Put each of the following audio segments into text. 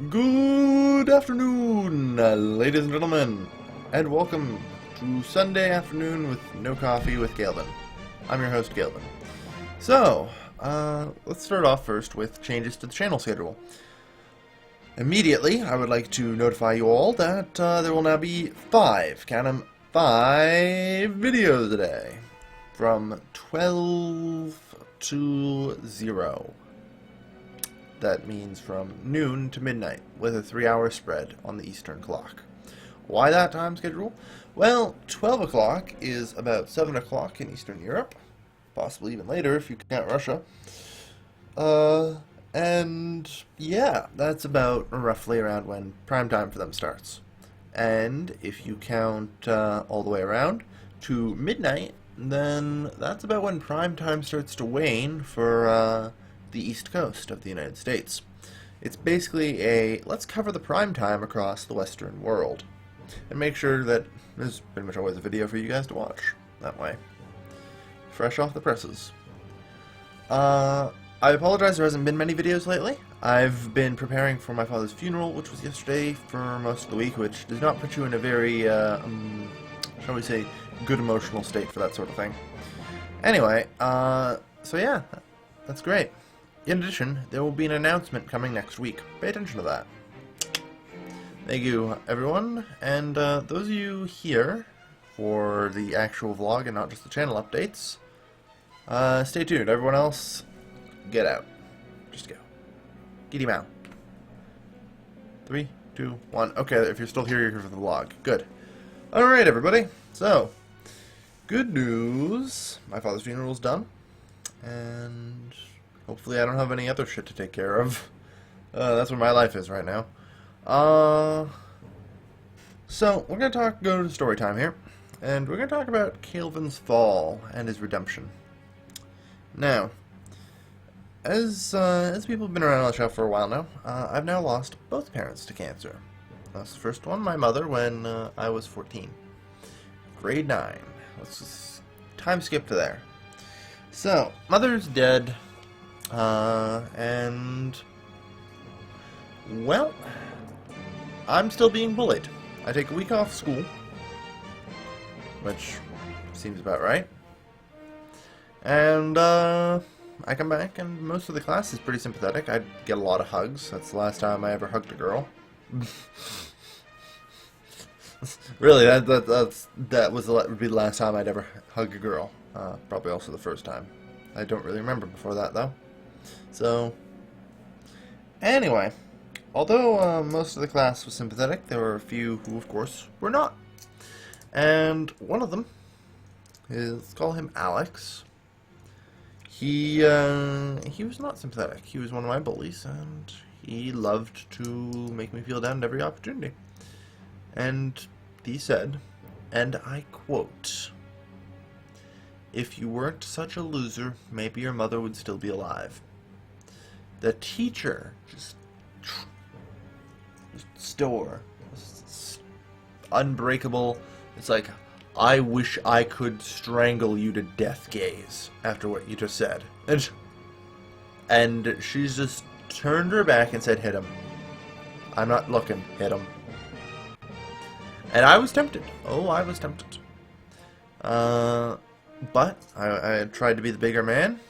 Good afternoon, ladies and gentlemen, and welcome to Sunday afternoon with no coffee with Galvin. I'm your host, Galvin. So, let's start off first with changes to the channel schedule. Immediately, I would like to notify you all that there will now be count 'em, 5 videos a day, from 12 to 0. That means from noon to midnight, with a 3-hour spread on the Eastern clock. Why that time schedule? Well, 12 o'clock is about 7 o'clock in Eastern Europe, possibly even later if you count Russia. And yeah, that's about roughly around when prime time for them starts. And if you count all the way around to midnight, then that's about when prime time starts to wane for the East Coast of the United States. It's basically let's cover the prime time across the Western world and make sure that there's pretty much always a video for you guys to watch that way. Fresh off the presses. I apologize there hasn't been many videos lately. I've been preparing for my father's funeral, which was yesterday, for most of the week, which does not put you in a very, shall we say, good emotional state for that sort of thing. Anyway, so yeah, that's great. In addition, there will be an announcement coming next week. Pay attention to that. Thank you, everyone. And those of you here for the actual vlog and not just the channel updates, stay tuned. Everyone else, get out. Just go. Giddy mow. 3, 2, 1. Okay, if you're still here, you're here for the vlog. Good. Alright, everybody. So, good news. My father's funeral's done. And hopefully I don't have any other shit to take care of. That's where my life is right now. So, we're going to go to story time here. And we're going to talk about Calvin's fall and his redemption. Now, as people have been around on the show for a while now, I've now lost both parents to cancer. That's the first one, my mother, when I was 14. Grade 9. Let's just time skip to there. So, mother's dead. And, well, I'm still being bullied. I take a week off school, which seems about right. And, I come back, and most of the class is pretty sympathetic. I get a lot of hugs. That's the last time I ever hugged a girl. Really, that would be the last time I'd ever hug a girl. Probably also the first time. I don't really remember before that, though. So, anyway, although most of the class was sympathetic, there were a few who, of course, were not. And one of them let's call him Alex. He was not sympathetic. He was one of my bullies, and he loved to make me feel down at every opportunity. And he said, and I quote, "If you weren't such a loser, maybe your mother would still be alive." The teacher just unbreakable. It's like, I wish I could strangle you to death gaze after what you just said. And she's just turned her back and said, "Hit him. I'm not looking. Hit him." And I was tempted. Oh, I was tempted. But I tried to be the bigger man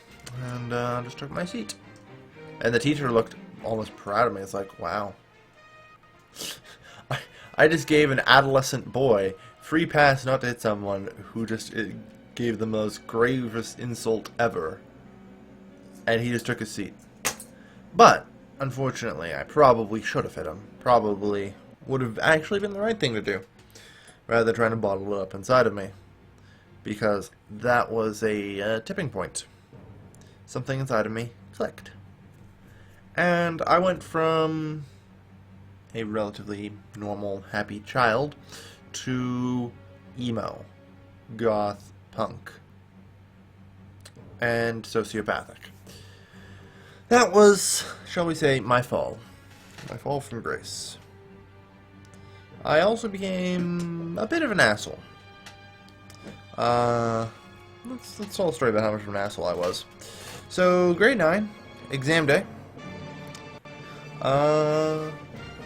and just took my seat. And the teacher looked almost proud of me. It's like, wow. I just gave an adolescent boy free pass not to hit someone who just gave the most gravest insult ever. And he just took his seat. But, unfortunately, I probably should have hit him. Probably would have actually been the right thing to do, rather than trying to bottle it up inside of me. Because that was a tipping point. Something inside of me clicked. And I went from a relatively normal, happy child to emo, goth, punk, and sociopathic. That was, shall we say, my fall. My fall from grace. I also became a bit of an asshole. Let's tell a story about how much of an asshole I was. So, grade 9, exam day.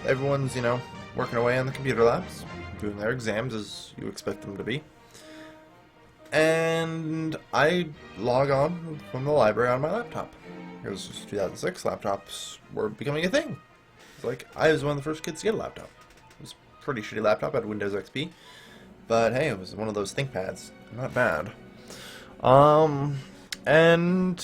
everyone's, working away on the computer labs, doing their exams as you expect them to be. And I log on from the library on my laptop. It was 2006, laptops were becoming a thing. It's like, I was one of the first kids to get a laptop. It was a pretty shitty laptop, I had Windows XP. But hey, it was one of those ThinkPads. Not bad. And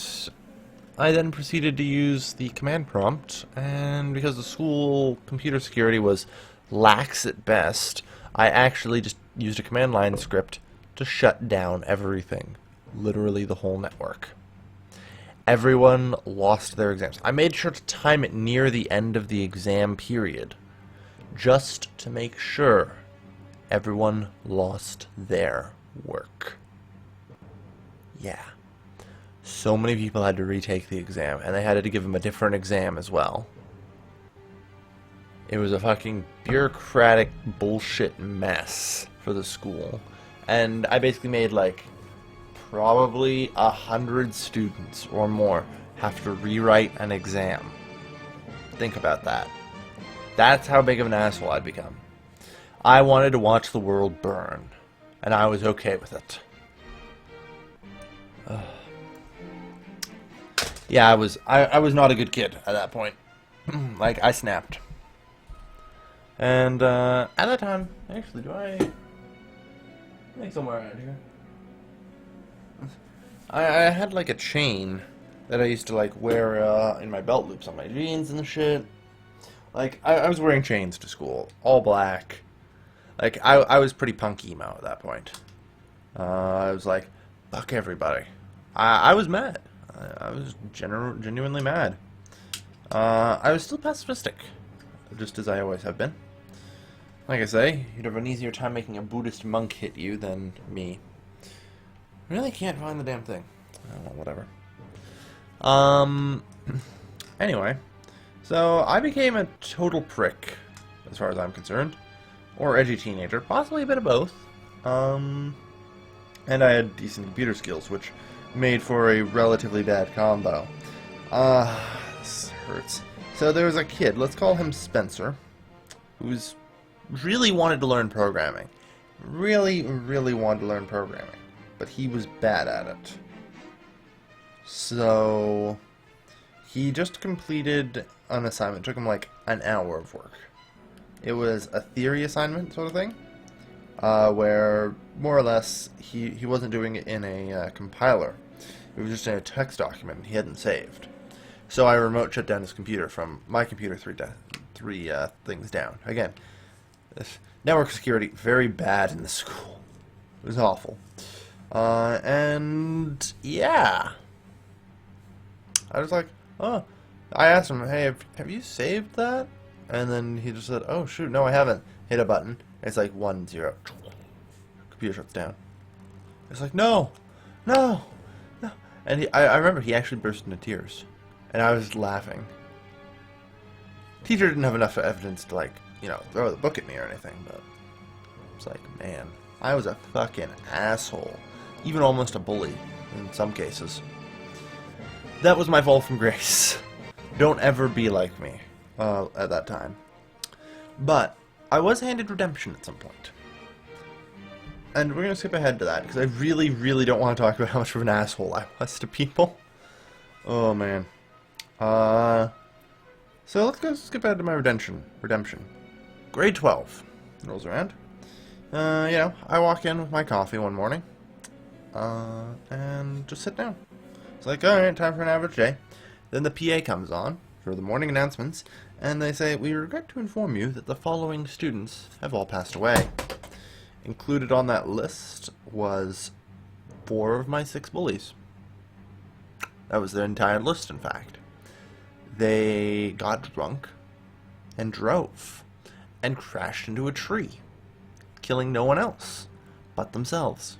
I then proceeded to use the command prompt, and because the school computer security was lax at best, I actually just used a command line script to shut down everything. Literally the whole network. Everyone lost their exams. I made sure to time it near the end of the exam period, just to make sure everyone lost their work. Yeah. So many people had to retake the exam, and they had to give them a different exam as well. It was a fucking bureaucratic bullshit mess for the school. And I basically made, like, probably 100 students or more have to rewrite an exam. Think about that. That's how big of an asshole I'd become. I wanted to watch the world burn, and I was okay with it. Yeah, I was not a good kid at that point. Like, I snapped. And at that time, actually, do I think somewhere around here? I had like a chain that I used to like wear in my belt loops on my jeans and the shit. Like, I was wearing chains to school, all black. Like, I was pretty punk emo at that point. I was like, fuck everybody. I was mad. I was genuinely mad. I was still pacifistic, just as I always have been. Like I say, you'd have an easier time making a Buddhist monk hit you than me. I really can't find the damn thing. I don't know, whatever. Anyway, so I became a total prick, as far as I'm concerned. Or edgy teenager, possibly a bit of both. And I had decent computer skills, which made for a relatively bad combo. This hurts. So there was a kid, let's call him Spencer, who's really wanted to learn programming. Really, really wanted to learn programming. But he was bad at it. So he just completed an assignment. It took him like an hour of work. It was a theory assignment sort of thing, where more or less he wasn't doing it in a compiler. It was just in a text document he hadn't saved. So I remote shut down his computer from my computer three things down. Again, network security, very bad in the school. It was awful. And yeah. I was like, oh. I asked him, hey, have you saved that? And then he just said, oh shoot, no I haven't. Hit a button. It's like 1, 0. Computer shuts down. It's like, no. And I remember he actually burst into tears. And I was laughing. Teacher didn't have enough evidence to, like, throw the book at me or anything, but it's like, man, I was a fucking asshole. Even almost a bully, in some cases. That was my fall from grace. Don't ever be like me at that time. But I was handed redemption at some point. And we're going to skip ahead to that, because I really, really don't want to talk about how much of an asshole I was to people. Oh, man. So let's go skip ahead to my redemption. Grade 12 rolls around. I walk in with my coffee one morning. And just sit down. It's like, alright, time for an average day. Then the PA comes on for the morning announcements, and they say, we regret to inform you that the following students have all passed away. Included on that list was 4 of my 6 bullies. That was their entire list, in fact. They got drunk and drove and crashed into a tree, killing no one else but themselves.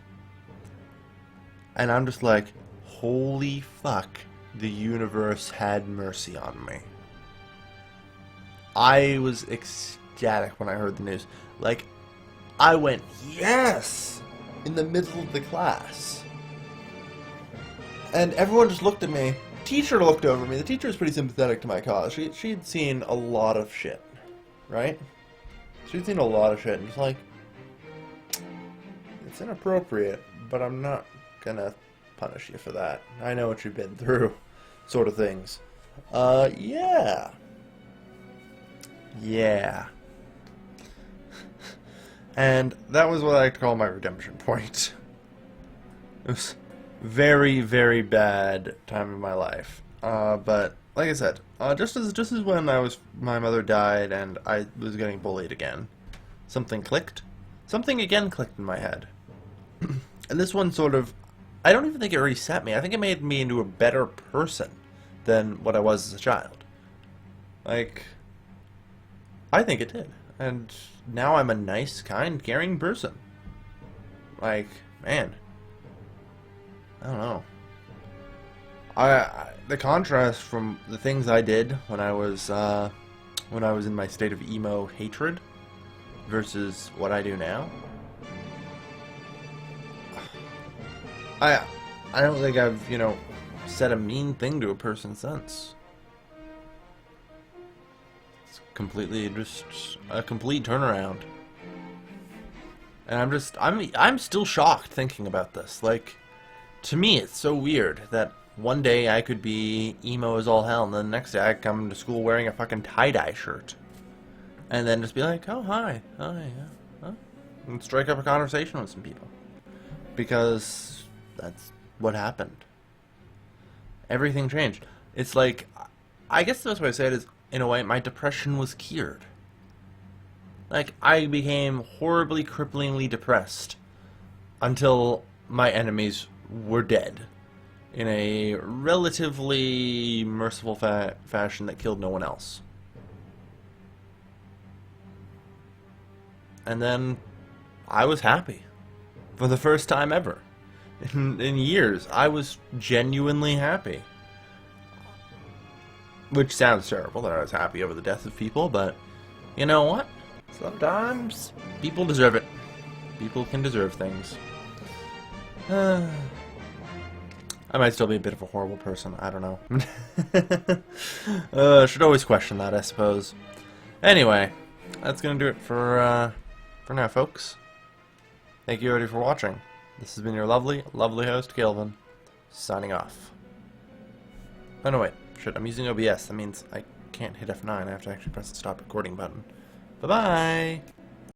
And I'm just like, holy fuck, the universe had mercy on me. I was ecstatic when I heard the news. Like, I went, yes! In the middle of the class. And everyone just looked at me. Teacher looked over me. The teacher was pretty sympathetic to my cause. She'd seen a lot of shit. right? She's seen a lot of shit, and it's like, it's inappropriate, but I'm not gonna punish you for that. I know what you've been through, sort of things. Yeah. Yeah. And that was what I call my redemption point. It was very, very bad time in my life. But like I said, just as when my mother died and I was getting bullied again, something clicked. Something again clicked in my head. And this one sort of, I don't even think it reset me. I think it made me into a better person than what I was as a child. Like, I think it did. And now I'm a nice, kind, caring person. Like, man, I don't know. The contrast from the things I did when I was in my state of emo hatred versus what I do now. I don't think I've, said a mean thing to a person since. It's completely just a complete turnaround. And I'm still shocked thinking about this. Like, to me, it's so weird that one day I could be emo as all hell, and then the next day I come to school wearing a fucking tie-dye shirt. And then just be like, oh, hi, yeah, huh? And strike up a conversation with some people. Because that's what happened. Everything changed. It's like, I guess the best way to say it is, in a way, my depression was cured. Like, I became horribly, cripplingly depressed until my enemies were dead in a relatively merciful fashion that killed no one else. And then I was happy for the first time ever. In years, I was genuinely happy. Which sounds terrible that I was happy over the death of people, but you know what? Sometimes people deserve it. People can deserve things. I might still be a bit of a horrible person. I don't know. Should always question that, I suppose. Anyway, that's gonna do it for now, folks. Thank you everybody for watching. This has been your lovely, lovely host, Kelvin, signing off. Oh no, wait. Shit, I'm using OBS. That means I can't hit F9. I have to actually press the stop recording button. Bye-bye!